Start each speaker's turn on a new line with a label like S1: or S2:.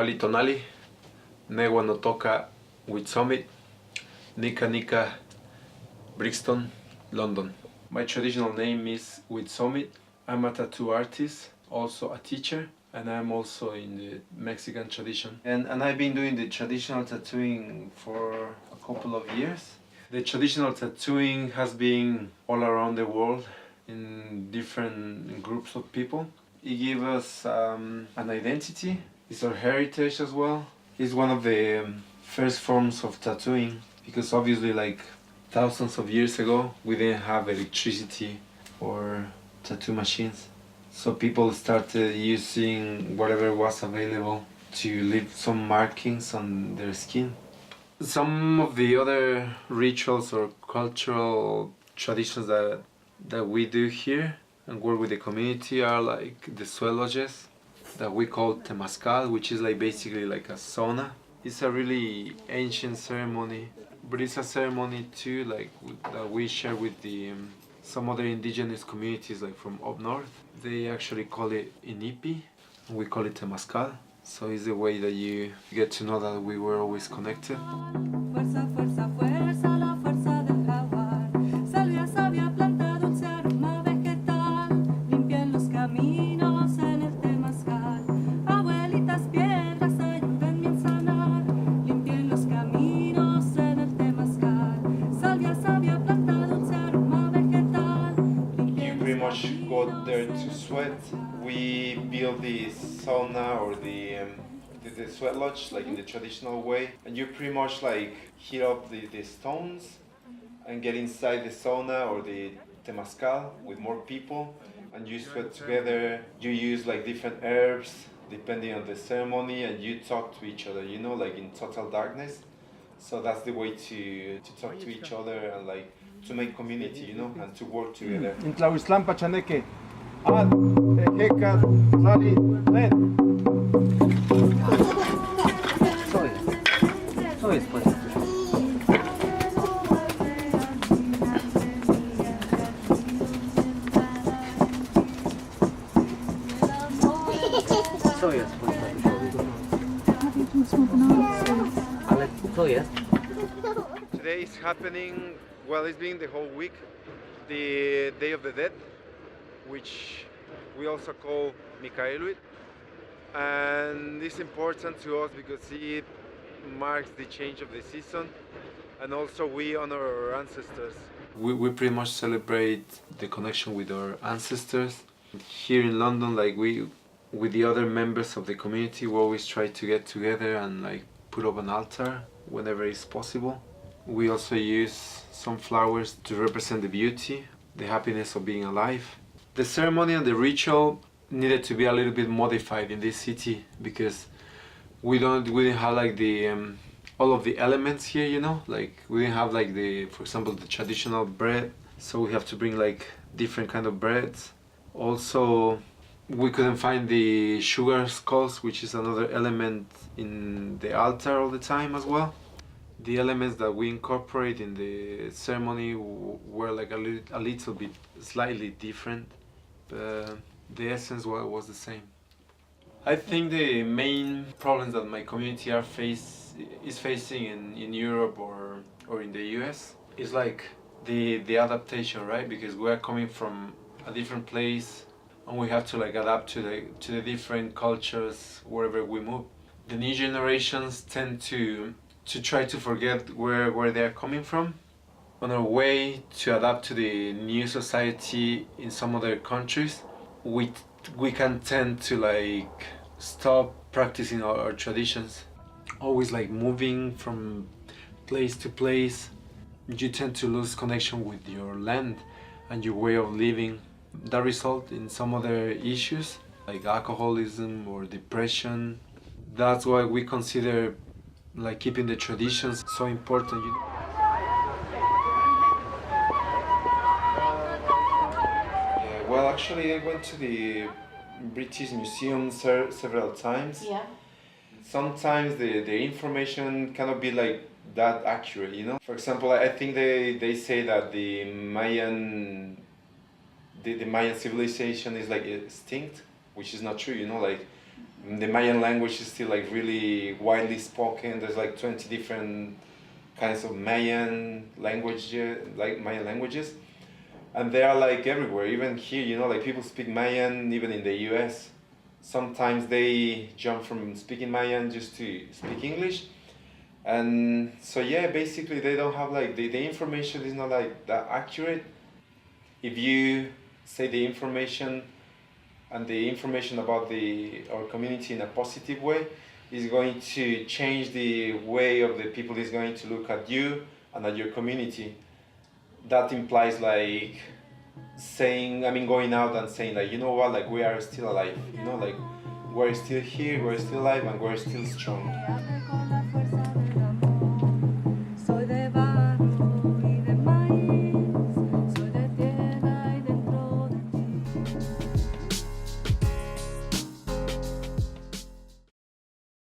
S1: Walitonali, Negua no Toka with Summit, Nika Nika, Brixton, London. My traditional name is with Summit. I'm a tattoo artist, also a teacher, and I'm also in the Mexican tradition. And I've been doing the traditional tattooing for a couple of years. The traditional tattooing has been all around the world in different groups of people. It gives us an identity. It's our heritage as well. It's one of the first forms of tattooing because obviously like thousands of years ago we didn't have electricity or tattoo machines. So people started using whatever was available to leave some markings on their skin. Some of the other rituals or cultural traditions that we do here and work with the community are like the Sweatlodges that we call temazcal, which is like basically like a sauna. It's a really ancient ceremony, but it's a ceremony too like that we share with the some other indigenous communities like from up north. They actually call it inipi, and we call it temazcal. So it's a way that you get to know that we were always connected.
S2: Fuerza, fuerza, fuerza, la fuerza del jaguar. Salvia, savia, planta, dulce aroma vegetal. Limpian los caminos en el temazcal. Abuelitas piedras ayúdenme a sanar. Limpien los caminos en el temazcal. Salvia, savia, planta, dulce aroma vegetal.
S1: You pretty much go there to sweat. We build the sauna or the sweat lodge like in the traditional way, and you pretty much like heat up the stones and get inside the sauna or the temazcal with more people, and you sweat together. You use like different herbs depending on the ceremony, and you talk to each other, you know, like in total darkness. So that's the way to talk to each other and like to make community, you know, and to work together.
S3: In Tlahuiztlán, Pachaneque. Ad, Ejeka, Sali, Len.
S4: Co jest po Co jest po Ale co jest?
S1: Today is happening, well, it's been the whole week, the Day of the Dead, which we also call Mikaeluit. And it's important to us because it marks the change of the season, and also we honor our ancestors. We pretty much celebrate the connection with our ancestors. Here in London, like we, with the other members of the community, we always try to get together and like put up an altar whenever it's possible. We also use some flowers to represent the beauty, the happiness of being alive. The ceremony and the ritual needed to be a little bit modified in this city because we didn't have like the all of the elements here, you know, like we didn't have like the, for example, the traditional bread, so we have to bring like different kind of breads. Also, we couldn't find the sugar skulls, which is another element in the altar all the time as well. The elements that we incorporate in the ceremony were like a little bit slightly different, but the essence was the same. I think the main problems that my community is facing in Europe or in the US is like the adaptation, right? Because we are coming from a different place and we have to like adapt to the different cultures wherever we move. The new generations tend to try to forget where they are coming from. On our way to adapt to the new society in some other countries, we can tend to like stop practicing our traditions. Always like moving from place to place, you tend to lose connection with your land and your way of living. That result in some other issues like alcoholism or depression. That's why we consider like keeping the traditions so important. Well, actually, I went to the British Museum several times.
S5: Yeah.
S1: Sometimes the information cannot be like that accurate, you know. For example, I think they say that the Mayan civilization is like extinct, which is not true, you know. Like The Mayan language is still like really widely spoken. There's like 20 different kinds of Mayan languages, and they are like everywhere. Even here, you know, like people speak Mayan even in the U.S. Sometimes they jump from speaking Mayan just to speak English, and so yeah, basically they don't have like the information is not like that accurate. If you say the information and the information about our community in a positive way is going to change the way of the people is going to look at you and at your community. That implies like going out and saying like, you know what, like we are still alive, you know, like we're still here, we're still alive, and we're still strong.